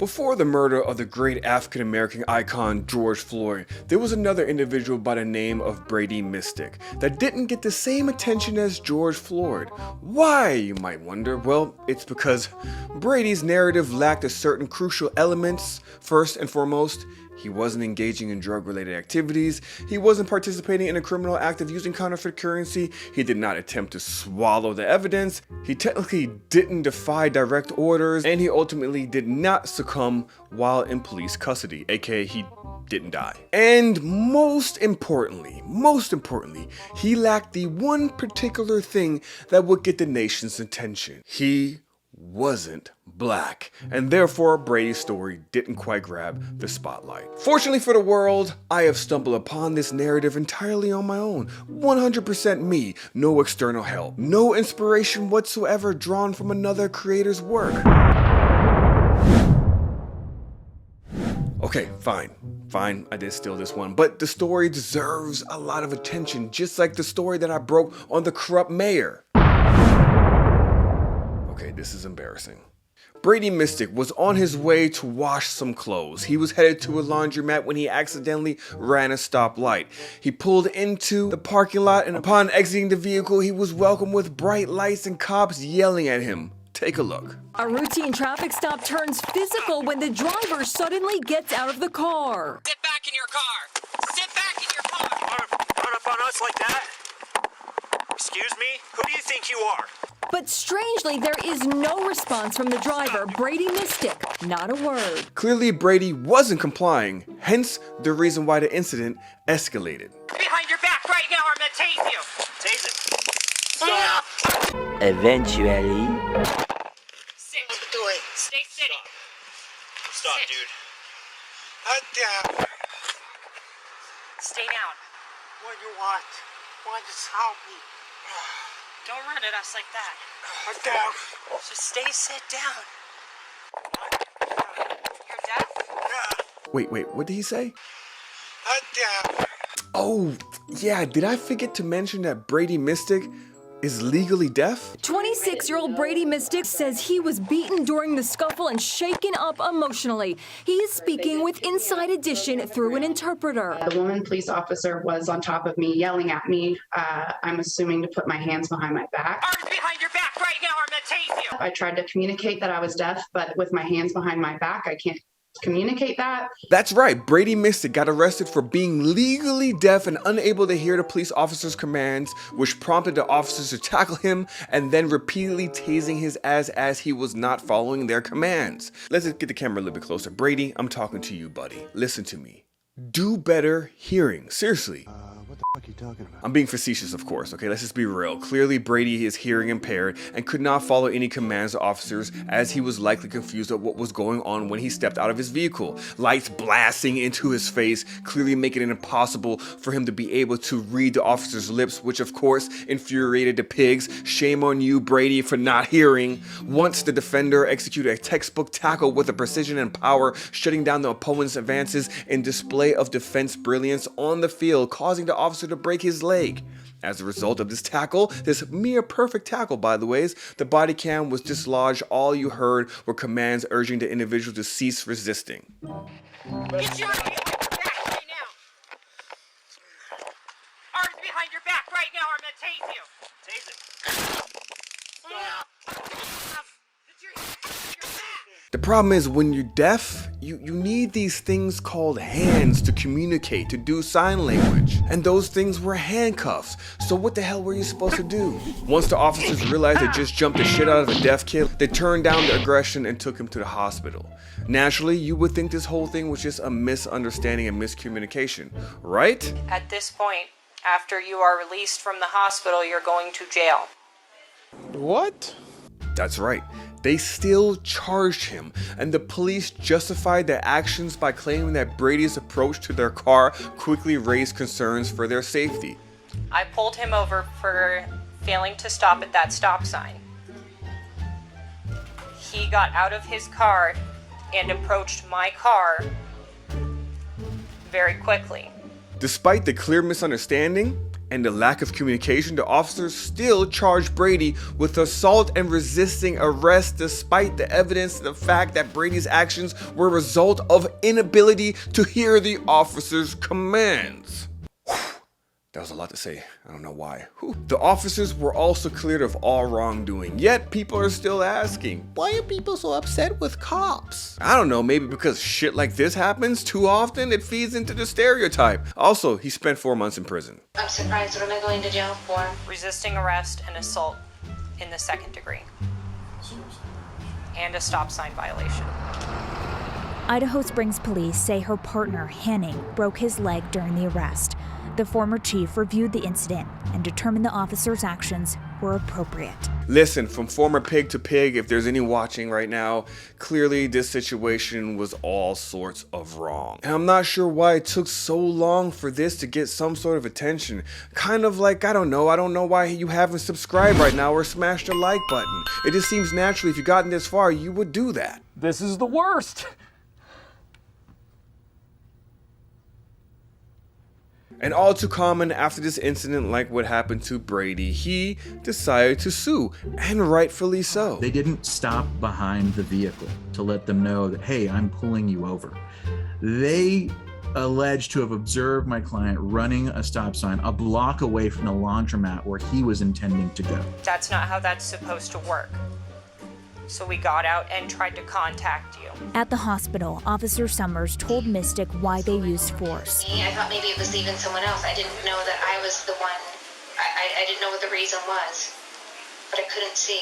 Before the murder of the great African-American icon George Floyd, there was another individual by the name of Brady Mistic that didn't get the same attention as George Floyd. Why, you might wonder? Well, it's because Brady's narrative lacked a certain crucial elements. First and foremost, he wasn't engaging in drug-related activities, he wasn't participating in a criminal act of using counterfeit currency, he did not attempt to swallow the evidence, he technically didn't defy direct orders, and he ultimately did not succumb while in police custody, aka he didn't die. And most importantly, he lacked the one particular thing that would get the nation's attention. He wasn't black, and therefore Brady's story didn't quite grab the spotlight. Fortunately for the world, I have stumbled upon this narrative entirely on my own. 100% me, no external help, no inspiration whatsoever drawn from another creator's work. Okay, fine, I did steal this one, but the story deserves a lot of attention, just like the story that I broke on the corrupt mayor. Okay, this is embarrassing. Brady Mistic was on his way to wash some clothes. He was headed to a laundromat when he accidentally ran a stoplight. He pulled into the parking lot, and upon exiting the vehicle, he was welcomed with bright lights and cops yelling at him. Take a look. A routine traffic stop turns physical when the driver suddenly gets out of the car. Sit back in your car. Sit back in your car. Run up on us like that? Excuse me? Who do you think you are? But strangely, there is no response from the driver, Brady Mistic. Not a word. Clearly, Brady wasn't complying, hence the reason why the incident escalated. Behind your back right now, or I'm gonna tase you. Tase it. Stop! Eventually. Sit. What are you doing? Stay sitting. Stop, Sit. dude. Hot down. Stay down. What do you want? Why just help me? Don't run at us like that. Hot down. Just sit down. You're deaf? Wait, what did he say? Hot down. Oh, yeah, did I forget to mention that Brady Mistic is legally deaf? 26-year-old Brady Mistic says he was beaten during the scuffle and shaken up emotionally. He is speaking with Inside Edition through an interpreter. The woman police officer was on top of me, yelling at me. I'm assuming to put my hands behind my back. Arms behind your back right now, or I'm gonna tase you. I tried to communicate that I was deaf, but with my hands behind my back, I can't communicate that. That's right, Brady Mistic got arrested for being legally deaf and unable to hear the police officer's commands, which prompted the officers to tackle him and then repeatedly tasing his ass as he was not following their commands. Let's get the camera a little bit closer. Brady, I'm talking to you, buddy. Listen to me. Do better hearing. Seriously. What the fuck are you talking about? I'm being facetious, of course, okay? Let's just be real. Clearly, Brady is hearing impaired and could not follow any commands of officers, as he was likely confused at what was going on when he stepped out of his vehicle. Lights blasting into his face, clearly making it impossible for him to be able to read the officer's lips, which of course infuriated the pigs. Shame on you, Brady, for not hearing. Once the defender executed a textbook tackle with a precision and power, shutting down the opponent's advances in display of defense brilliance on the field, causing the officer to break his leg. As a result of this tackle, this mere perfect tackle by the way, the body cam was dislodged. All you heard were commands urging the individual to cease resisting. Get your hands behind your back right now. Arms behind your back right now, or I'm gonna tase you. Tase it. Get your hands behind your back. The problem is when you're deaf, you need these things called hands to communicate, to do sign language. And those things were handcuffs. So what the hell were you supposed to do? Once the officers realized they just jumped the shit out of a deaf kid, they turned down the aggression and took him to the hospital. Naturally, you would think this whole thing was just a misunderstanding and miscommunication, right? At this point, after you are released from the hospital, you're going to jail. What? That's right. They still charged him, and the police justified their actions by claiming that Brady's approach to their car quickly raised concerns for their safety. I pulled him over for failing to stop at that stop sign. He got out of his car and approached my car very quickly. Despite the clear misunderstanding, and the lack of communication, the officers still charged Brady with assault and resisting arrest despite the evidence and the fact that Brady's actions were a result of inability to hear the officers' commands. That was a lot to say. I don't know why. The officers were also cleared of all wrongdoing, yet people are still asking, why are people so upset with cops? I don't know, maybe because shit like this happens too often, it feeds into the stereotype. Also, he spent 4 months in prison. I'm surprised. What am I going to jail for? Resisting arrest and assault in the 2nd degree. And a stop sign violation. Idaho Springs police say her partner, Hanning, broke his leg during the arrest. The former chief reviewed the incident and determined the officer's actions were appropriate. Listen, from former pig to pig, if there's any watching right now, clearly this situation was all sorts of wrong. And I'm not sure why it took so long for this to get some sort of attention. Kind of like, I don't know why you haven't subscribed right now or smashed the like button. It just seems naturally if you've gotten this far, you would do that. This is the worst. And all too common after this incident, like what happened to Brady, he decided to sue, and rightfully so. They didn't stop behind the vehicle to let them know that, hey, I'm pulling you over. They alleged to have observed my client running a stop sign a block away from the laundromat where he was intending to go. That's not how that's supposed to work. So we got out and tried to contact you. At the hospital, Officer Summers told Mistic why they used force. I thought maybe it was even someone else. I didn't know that I was the one. I didn't know what the reason was, but I couldn't see.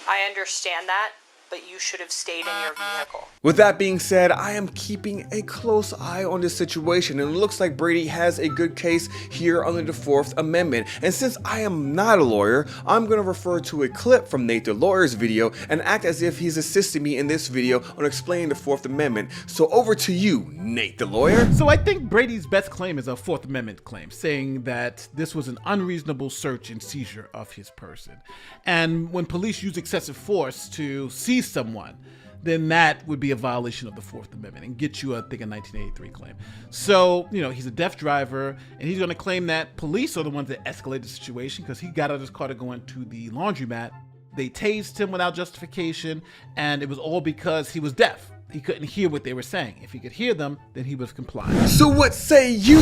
I understand that, but you should have stayed in your vehicle. With that being said, I am keeping a close eye on this situation, and it looks like Brady has a good case here under the 4th Amendment. And since I am not a lawyer, I'm going to refer to a clip from Nate the Lawyer's video and act as if he's assisting me in this video on explaining the 4th Amendment. So over to you, Nate the Lawyer. So I think Brady's best claim is a 4th Amendment claim, saying that this was an unreasonable search and seizure of his person. And when police use excessive force to seize someone, then that would be a violation of the 4th Amendment and get you, I think, a 1983 claim. So, he's a deaf driver, and he's going to claim that police are the ones that escalated the situation because he got out of his car to go into the laundromat. They tased him without justification, and it was all because he was deaf. He couldn't hear what they were saying. If he could hear them, then he was complying. So what say you?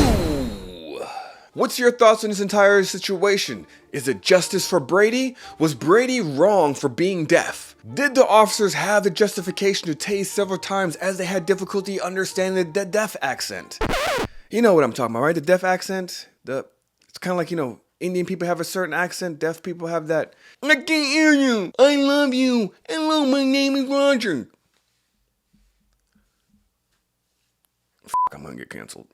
What's your thoughts on this entire situation? Is it justice for Brady? Was Brady wrong for being deaf? Did the officers have the justification to tase several times as they had difficulty understanding the deaf accent? You know what I'm talking about, right? The deaf accent? It's kind of like, Indian people have a certain accent, deaf people have that. I can't hear you. I love you. Hello, my name is Roger. I'm gonna get canceled.